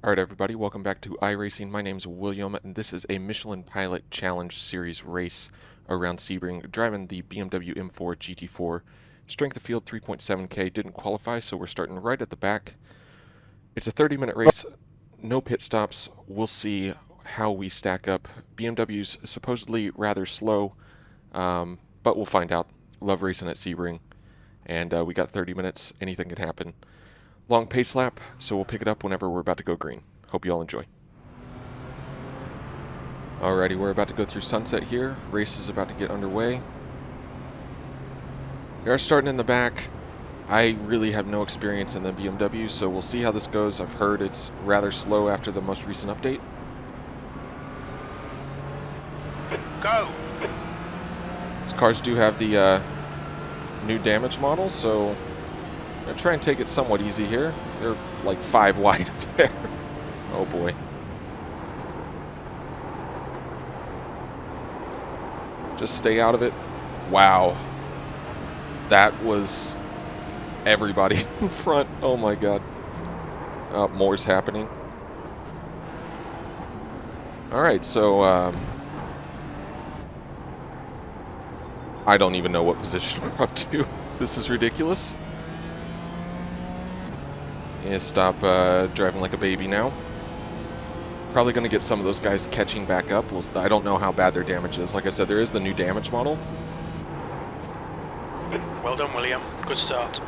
Alright everybody, welcome back to iRacing. My name's William, and this is a Michelin Pilot Challenge Series race around Sebring, driving the BMW M4 GT4. Strength of field 3.7k, didn't qualify, so we're starting right at the back. It's a 30-minute race, no pit stops. We'll see how we stack up. BMW's supposedly rather slow, but we'll find out. Love racing at Sebring, and we got 30 minutes, anything can happen. Long pace lap, so we'll pick it up whenever we're about to go green. Hope you all enjoy. Alrighty, we're about to go through sunset here. Race is about to get underway. We are starting in the back. I really have no experience in the BMW, so we'll see how this goes. I've heard it's rather slow after the most recent update. Go! These cars do have the new damage model, so I'm going to try and take it somewhat easy here. They're like 5 wide up there. Oh boy. Just stay out of it. Wow. That was everybody in front. Oh my god. More's happening. Alright, so I don't even know what position we're up to. This is ridiculous. Yeah, stop driving like a baby now. Probably going to get some of those guys catching back up. I don't know how bad their damage is. Like I said, there is the new damage model. Well done, William. Good start.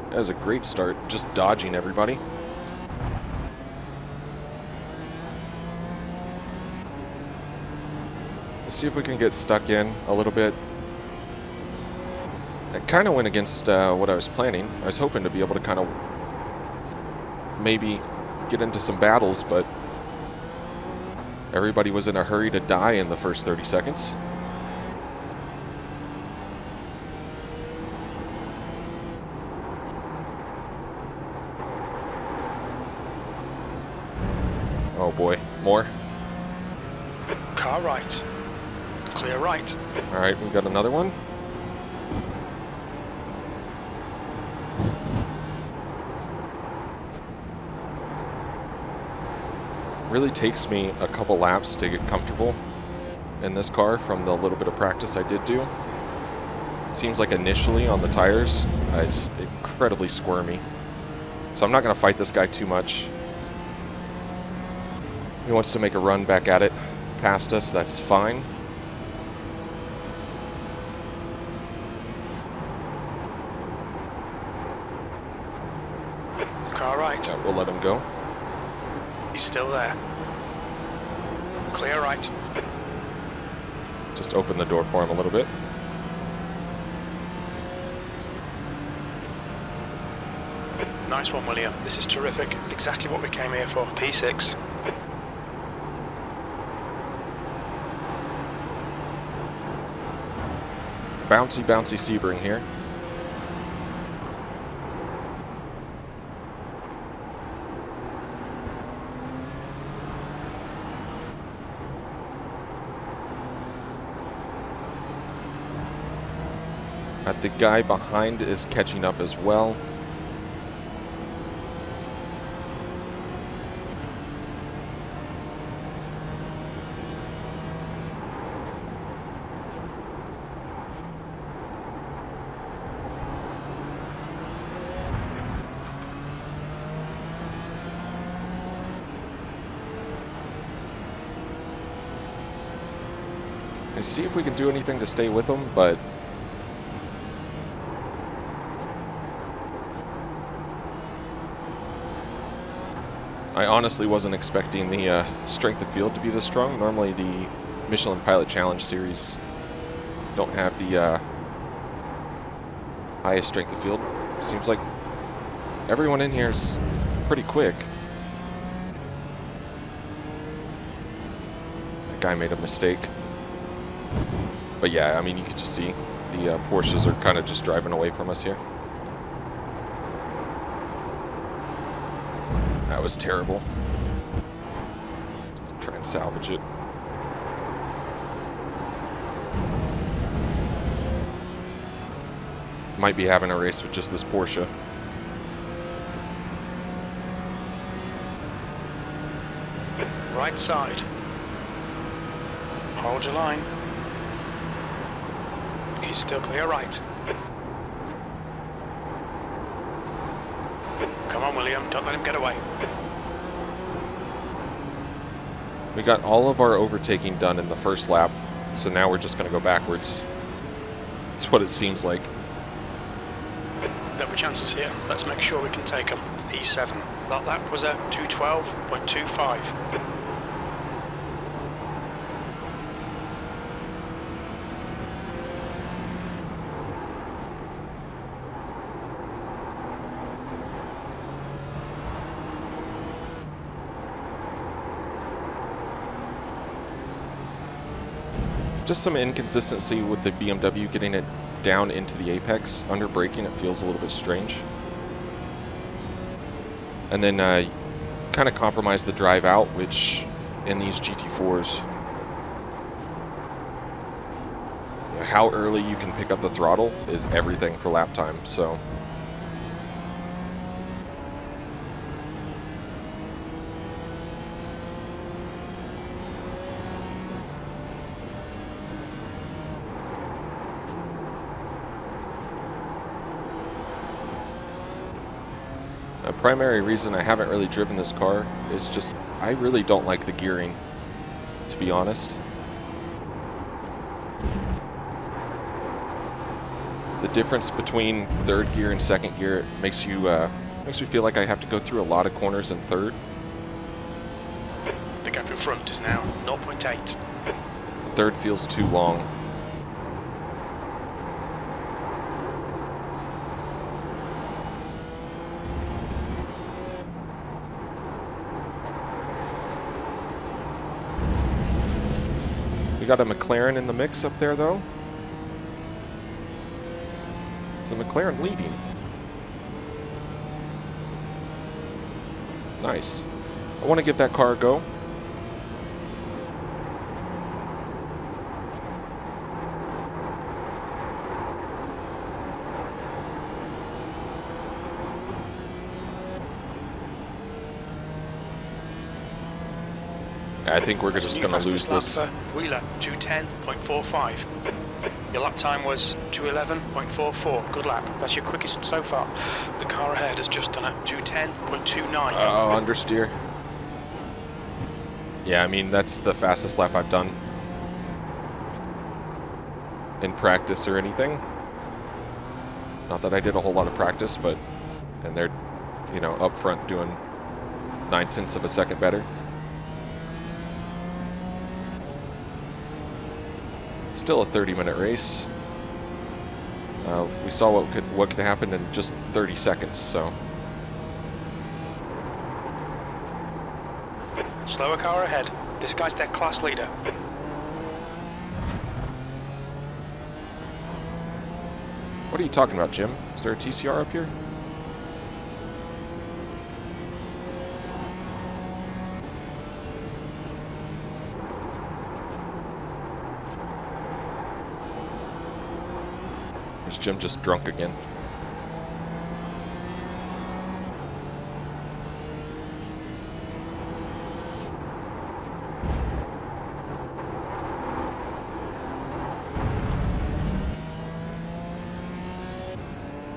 That was a great start, just dodging everybody. Let's see if we can get stuck in a little bit. I kind of went against what I was planning. I was hoping to be able to kind of maybe get into some battles, but everybody was in a hurry to die in the first 30 seconds. Oh boy, more. Car right. Clear right. Alright, we got another one. Really takes me a couple laps to get comfortable in this car from the little bit of practice I did do. Seems like initially on the tires, it's incredibly squirmy. So I'm not going to fight this guy too much. He wants to make a run back at it past us, that's fine. Car right. Yeah, we'll let him go. He's still there. Clear right. Just open the door for him a little bit. Nice one, William. This is terrific. Exactly what we came here for. P6. Bouncy, bouncy Sebring here. The guy behind is catching up as well. And see if we can do anything to stay with him, but I honestly wasn't expecting the strength of field to be this strong. Normally the Michelin Pilot Challenge Series don't have the highest strength of field. Seems like everyone in here is pretty quick. That guy made a mistake. But yeah, I mean, you can just see the Porsches are kind of just driving away from us here. That was terrible. Try and salvage it. Might be having a race with just this Porsche. right side. Hold your line. He's still clear right. Come on, William, don't let him get away. We got all of our overtaking done in the first lap, so now we're just going to go backwards. That's what it seems like. There'll be chances here. Let's make sure we can take them. P7. That lap was a 2:12.25. Just some inconsistency with the BMW getting it down into the apex. Under braking, it feels a little bit strange. And then kind of compromise the drive out, which in these GT4s, how early you can pick up the throttle is everything for lap time. So a primary reason I haven't really driven this car is just I really don't like the gearing, to be honest. The difference between third gear and second gear makes me feel like I have to go through a lot of corners in third. The gap in front is now 0.8. Third feels too long. We got a McLaren in the mix up there, though. Is the McLaren leading? Nice. I want to give that car a go. I think we're just going to lose this. Wheeler, 2:10.45. Your lap time was 2:11.44. Good lap. That's your quickest so far. The car ahead has just done a 2:10.29. Oh, understeer. Yeah, I mean, that's the fastest lap I've done in practice or anything. Not that I did a whole lot of practice, but, and they're, you know, up front doing 9/10 of a second better. Still a 30-minute race. We saw what could happen in just 30 seconds, so. Slower car ahead. This guy's their class leader. What are you talking about, Jim? Is there a TCR up here? Is Jim just drunk again?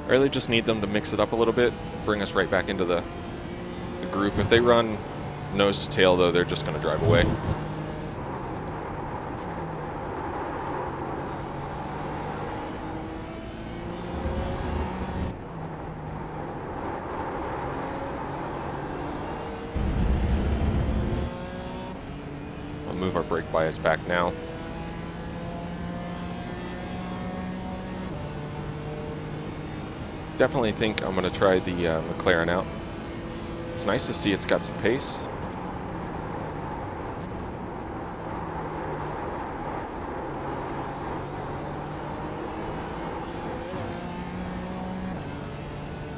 I really just need them to mix it up a little bit, bring us right back into the group. If they run nose to tail, though, they're just going to drive away. Move our brake bias back now. Definitely think I'm going to try the McLaren out. It's nice to see it's got some pace.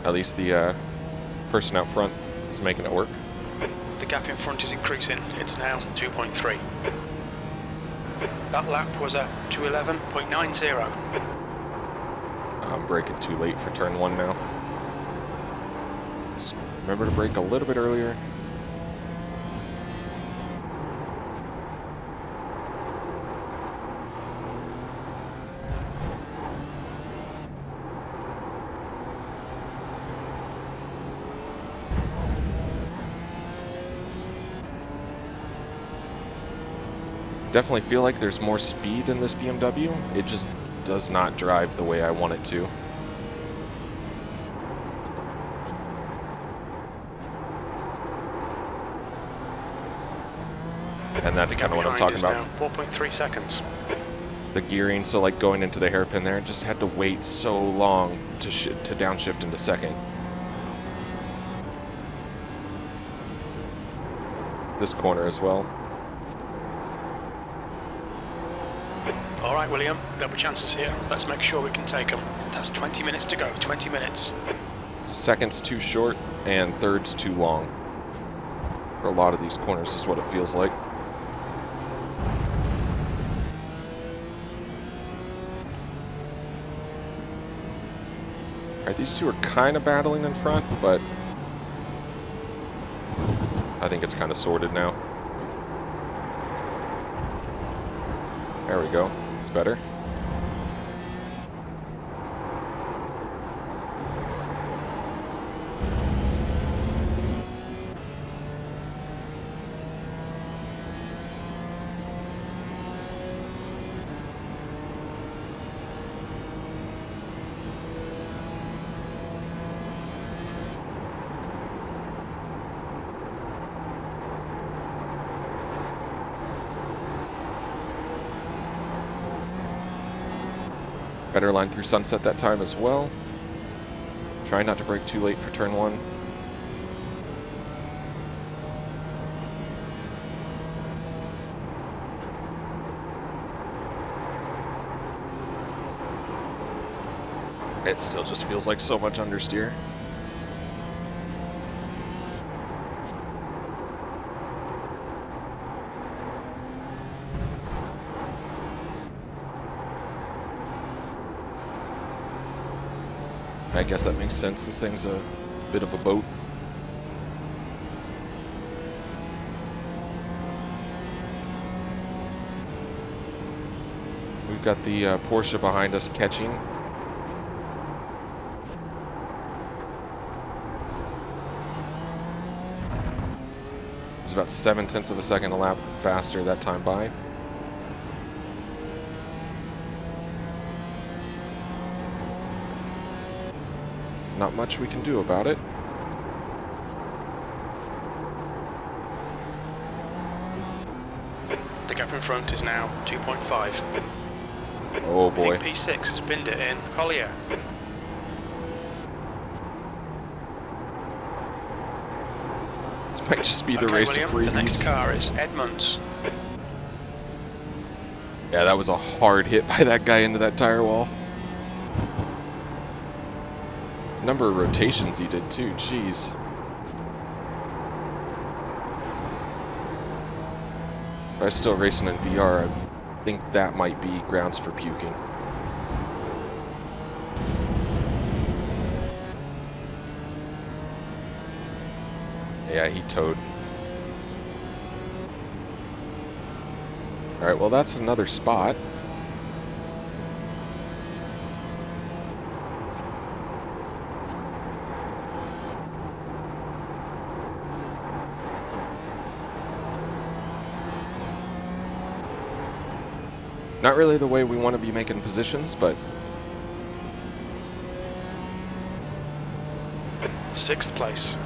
At least the person out front is making it work. The gap in front is increasing. It's now 2.3. That lap was a 2:11.90. I'm braking too late for turn one now. Just remember to brake a little bit earlier. Definitely feel like there's more speed in this BMW. It just does not drive the way I want it to. And that's kind of what I'm talking about. 4.3 seconds. The gearing, so like going into the hairpin there, just had to wait so long to downshift into second. This corner as well. All right, William, there'll be chances here. Let's make sure we can take them. That's 20 minutes to go, 20 minutes. Second's too short and third's too long. For a lot of these corners is what it feels like. Alright, these two are kind of battling in front, but I think it's kind of sorted now. There we go. It's better. Better line through Sunset that time as well. Try not to brake too late for turn one. It still just feels like so much understeer. I guess that makes sense. This thing's a bit of a boat. We've got the Porsche behind us catching. It's about 0.7 of a second a lap faster that time by. Not much we can do about it. The gap in front is now 2.5. Oh boy. I think P6 has binned it in. Collier. This might just be the Okay, race William, of the next freebies. car is Edmunds. Yeah, that was a hard hit by that guy into that tire wall. Number of rotations he did too, jeez. If I was still racing in VR, I think that might be grounds for puking. Yeah, he towed. Alright, well that's another spot. Not really the way we want to be making positions, but 6th place.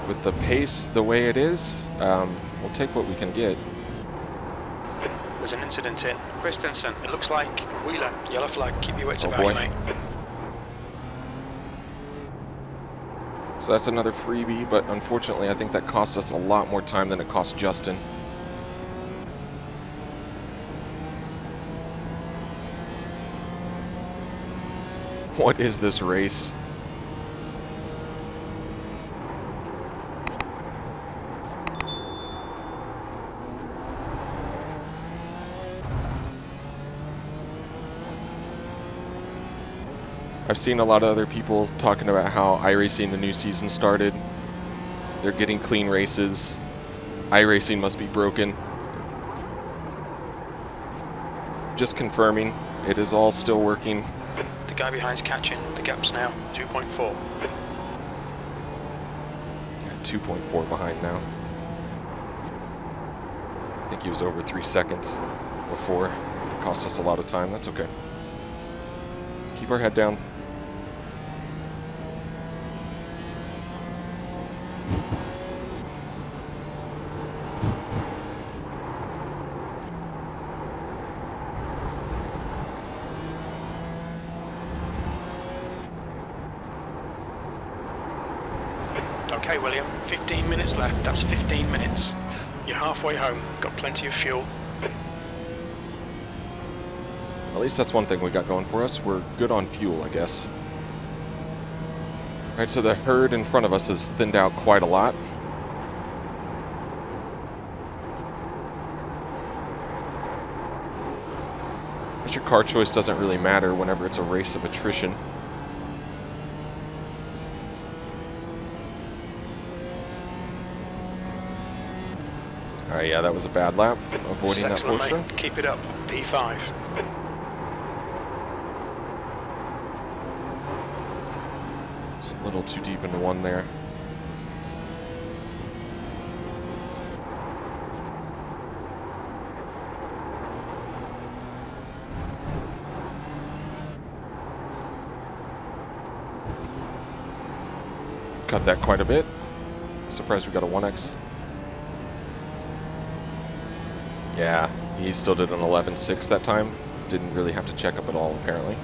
with the pace the way it is, we'll take what we can get. There's an incident in Christensen. It looks like Wheeler. Yellow flag. Keep your wits Oh, about you, boy. mate. So that's another freebie, but unfortunately I think that cost us a lot more time than it cost Justin. What is this race? I've seen a lot of other people talking about how iRacing, the new season started. They're getting clean races. iRacing must be broken. Just confirming, it is all still working. The guy behind's catching. The gap's now 2.4. 2.4 behind now. I think he was over 3 seconds before. It cost us a lot of time. That's okay. Let's keep our head down. Okay, William, 15 minutes left. That's 15 minutes. You're halfway home. Got plenty of fuel. At least that's one thing we got going for us. We're good on fuel, I guess. Alright, so the herd in front of us has thinned out quite a lot. Your car choice doesn't really matter whenever it's a race of attrition. Alright, yeah, that was a bad lap. Avoiding that portion. Mate. Keep it up. P5. It's a little too deep into one there. Cut that quite a bit. Surprised we got a 1x. Yeah, he still did an 11.6 that time. Didn't really have to check up at all, apparently.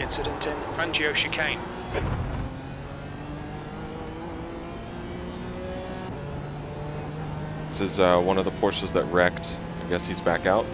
Incident in Fangio chicane. This is one of the Porsches that wrecked. I guess he's back out.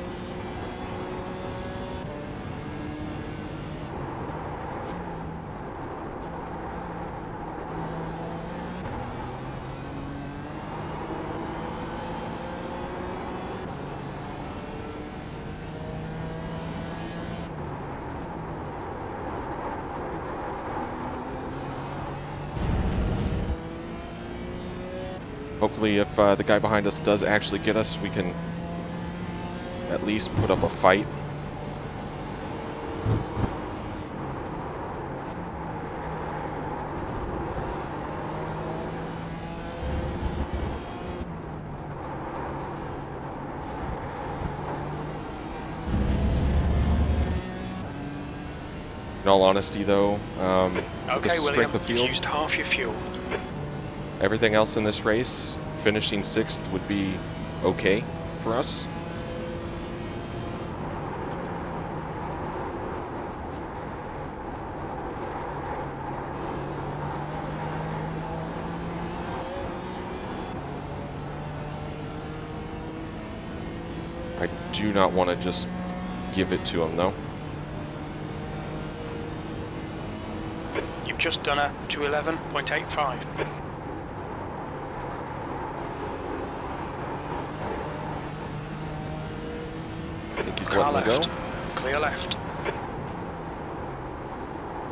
Hopefully if the guy behind us does actually get us, we can at least put up a fight. In all honesty though, okay, the strength of field, you've used half your fuel. everything else in this race, finishing 6th would be okay for us. I do not want to just give it to him though. You've just done a 211.85. I think he's Car letting me left. go. Clear left.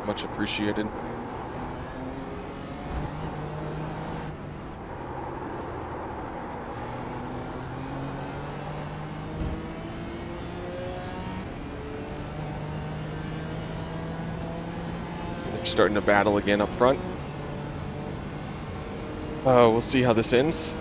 Much appreciated. They're starting to battle again up front. We'll see how this ends.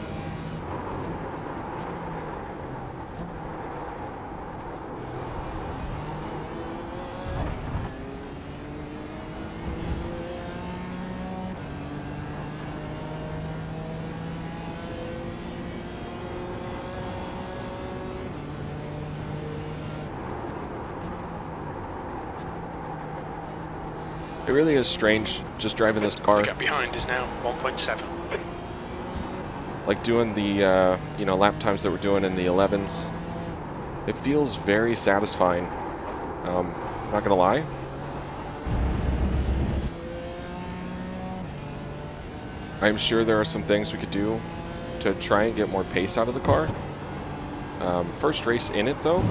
It really is strange just driving this car. The gap behind is now 1.7. Like doing the lap times that we're doing in the 11s. It feels very satisfying. Not gonna lie. I'm sure there are some things we could do to try and get more pace out of the car. First race in it though.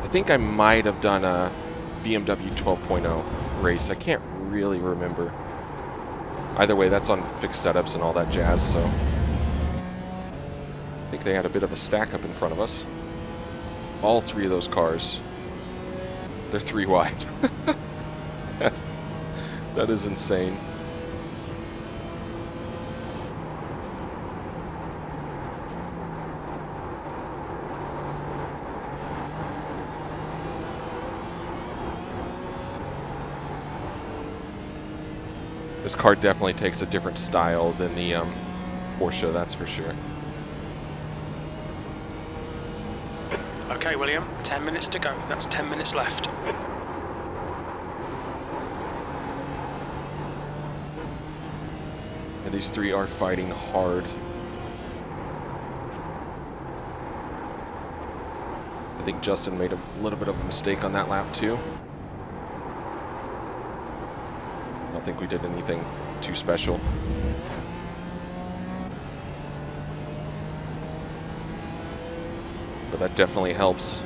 I think I might have done a BMW 12.0 race. I can't really remember. Either way, that's on fixed setups and all that jazz, so I think they had a bit of a stack up in front of us. All three of those cars, they're 3 wide. That is insane. This car definitely takes a different style than the Porsche, that's for sure. Okay, William, 10 minutes to go. That's 10 minutes left. And these three are fighting hard. I think Justin made a little bit of a mistake on that lap too. I don't think we did anything too special. But that definitely helps.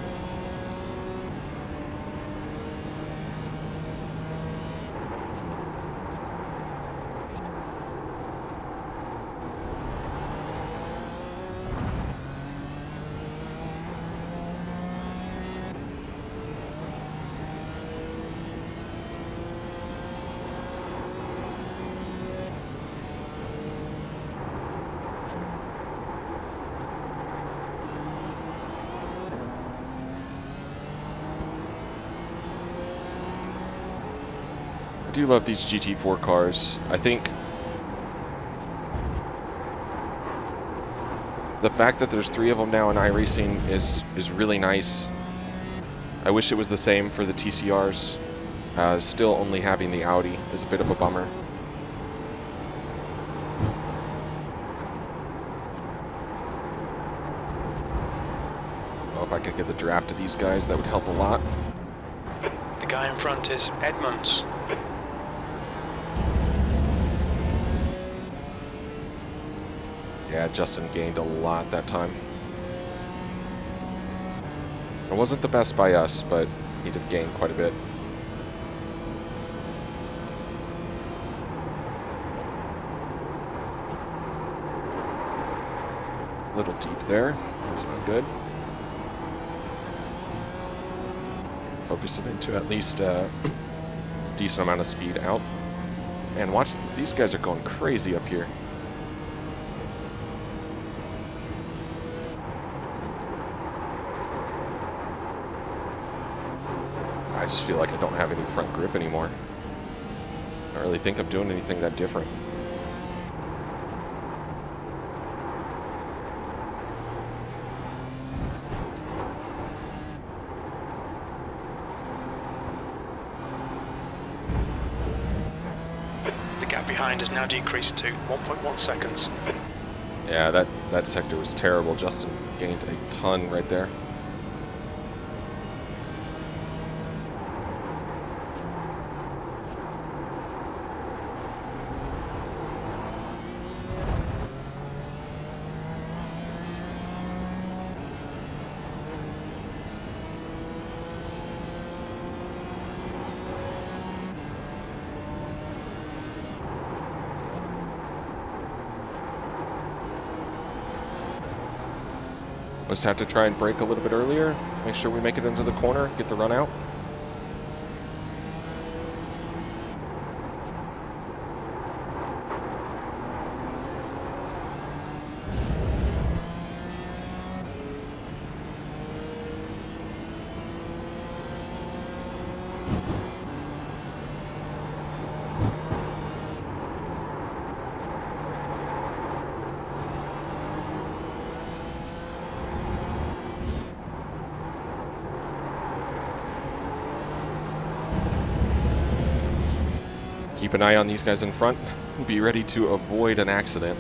I do love these GT4 cars. I think the fact that there's 3 of them now in iRacing is really nice. I wish it was the same for the TCRs. Still only having the Audi is a bit of a bummer. Oh, if I could get the draft of these guys, that would help a lot. The guy in front is Edmonds. Yeah, Justin gained a lot that time. It wasn't the best by us, but he did gain quite a bit. A little deep there. That's not good. Focus it into at least a decent amount of speed out. And watch, these guys are going crazy up here. I just feel like I don't have any front grip anymore. I don't really think I'm doing anything that different. The gap behind has now decreased to 1.1 seconds. Yeah, that sector was terrible. Justin gained a ton right there. Let's have to try and brake a little bit earlier. Make sure we make it into the corner, get the run out. Keep an eye on these guys in front. Be ready to avoid an accident.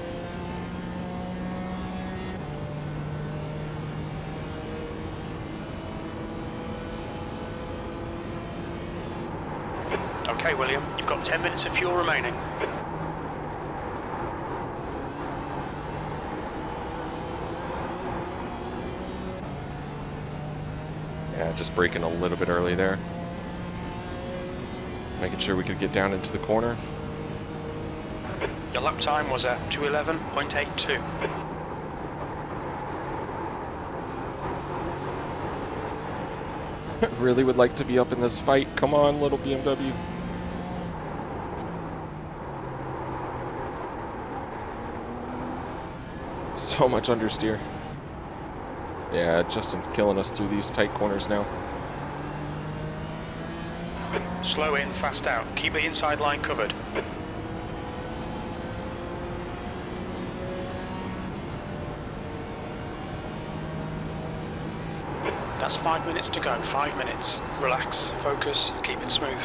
Okay, William, you've got 10 minutes of fuel remaining. Yeah, just braking a little bit early there. Making sure we could get down into the corner. Your lap time was a 2:11.82. Really would like to be up in this fight. Come on, little BMW. So much understeer. Yeah, Justin's killing us through these tight corners now. Slow in, fast out. Keep the inside line covered. That's 5 minutes to go. 5 minutes. Relax, focus, keep it smooth.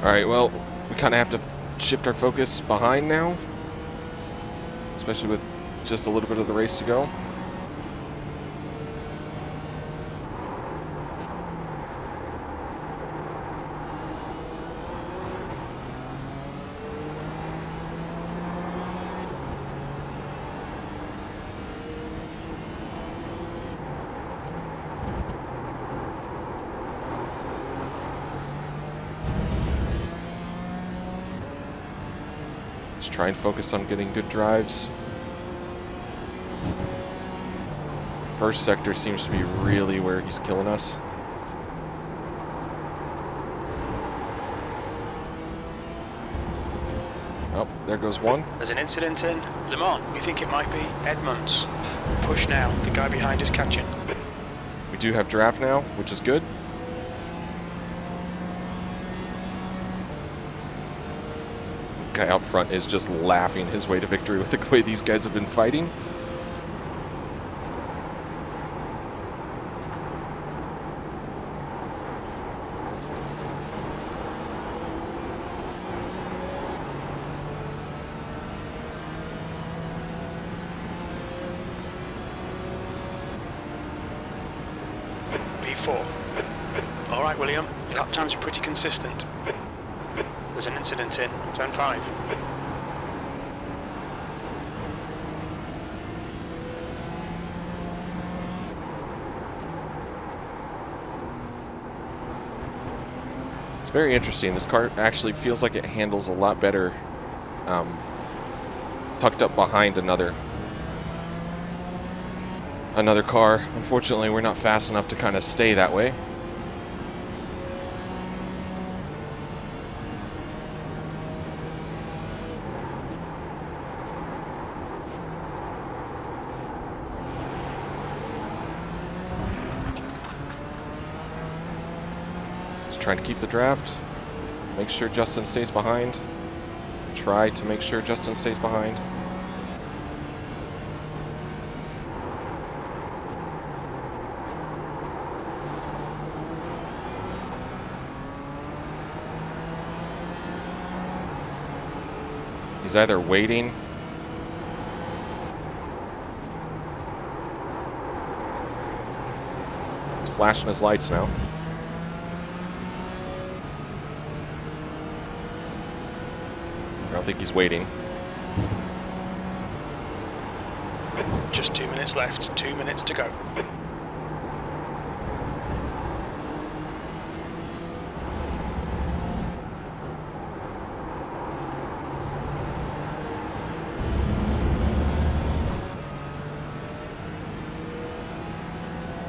Alright, well, we kind of have to shift our focus behind now. Especially with just a little bit of the race to go. Just try and focus on getting good drives. First sector seems to be really where he's killing us. Oh, there goes one. There's an incident in Le Mans. We think it might be Edmunds. Push now. The guy behind is catching. We do have draft now, which is good. The guy out front is just laughing his way to victory with the way these guys have been fighting. P4. All right, William. Your lap times are pretty consistent. There's an incident in Zone 5. It's very interesting. This car actually feels like it handles a lot better tucked up behind another car. Unfortunately, we're not fast enough to kind of stay that way. Just trying to keep the draft. Make sure Justin stays behind. Try to make sure Justin stays behind. He's either waiting. He's flashing his lights now. I don't think he's waiting. Just 2 minutes left. 2 minutes to go.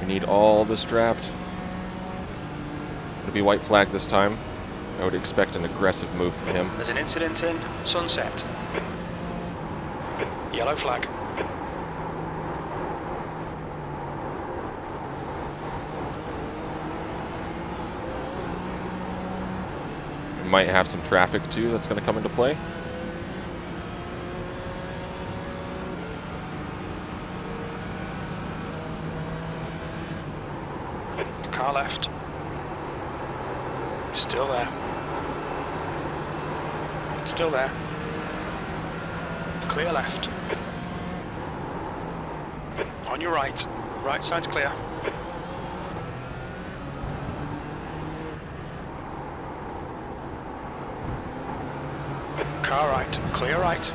Need all this draft. It'll be white flag this time. I would expect an aggressive move from him. There's an incident in Sunset. Yellow flag. We might have some traffic too that's going to come into play. Car left. Still there. Still there. Clear left. On your right. Right side's clear. Car right. Clear right.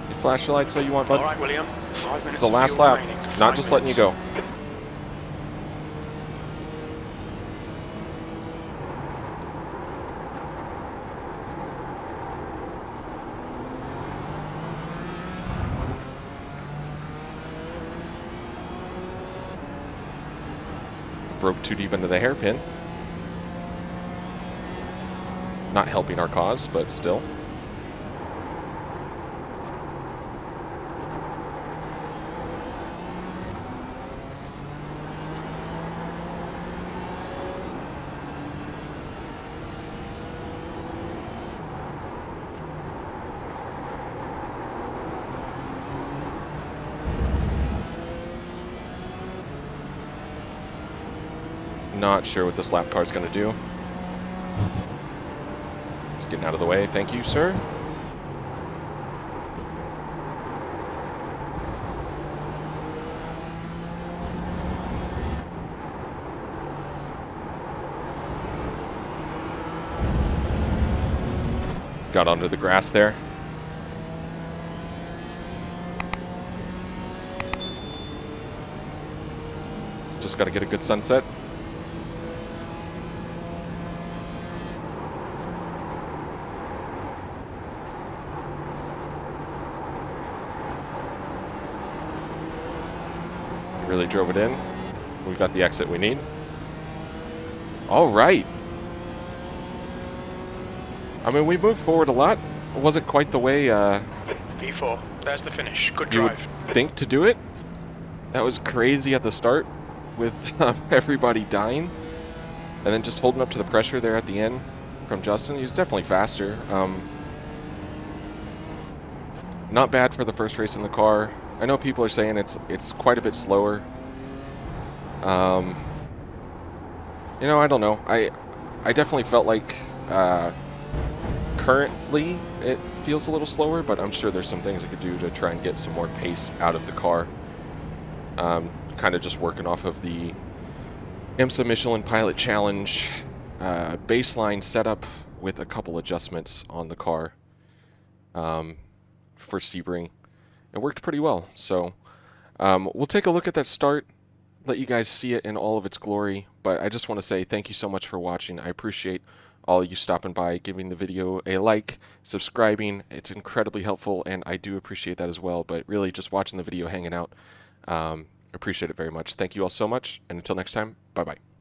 You flash your lights so you want, bud. All right, William. 5 minutes. It's the last lap. Not just letting you go. broke too deep into the hairpin. Not helping our cause, but still. Not sure what this lap car is going to do. It's getting out of the way. Thank you, sir. Got onto the grass there. Just got to get a good sunset. Really drove it in. We got the exit we need. All right. I mean, we moved forward a lot. It wasn't quite the way V4, there's the finish. Good you drive. would think to do it. That was crazy at the start with everybody dying. And then just holding up to the pressure there at the end from Justin. He was definitely faster. Not bad for the first race in the car. I know people are saying it's quite a bit slower. You know, I don't know. I definitely felt like currently it feels a little slower, but I'm sure there's some things I could do to try and get some more pace out of the car. Kind of just working off of the IMSA Michelin Pilot Challenge baseline setup with a couple adjustments on the car for Sebring. It worked pretty well. So we'll take a look at that start, let you guys see it in all of its glory. But I just want to say thank you so much for watching. I appreciate all you stopping by, giving the video a like, subscribing. It's incredibly helpful, and I do appreciate that as well. But really, just watching the video, hanging out, appreciate it very much. Thank you all so much, and until next time, bye-bye.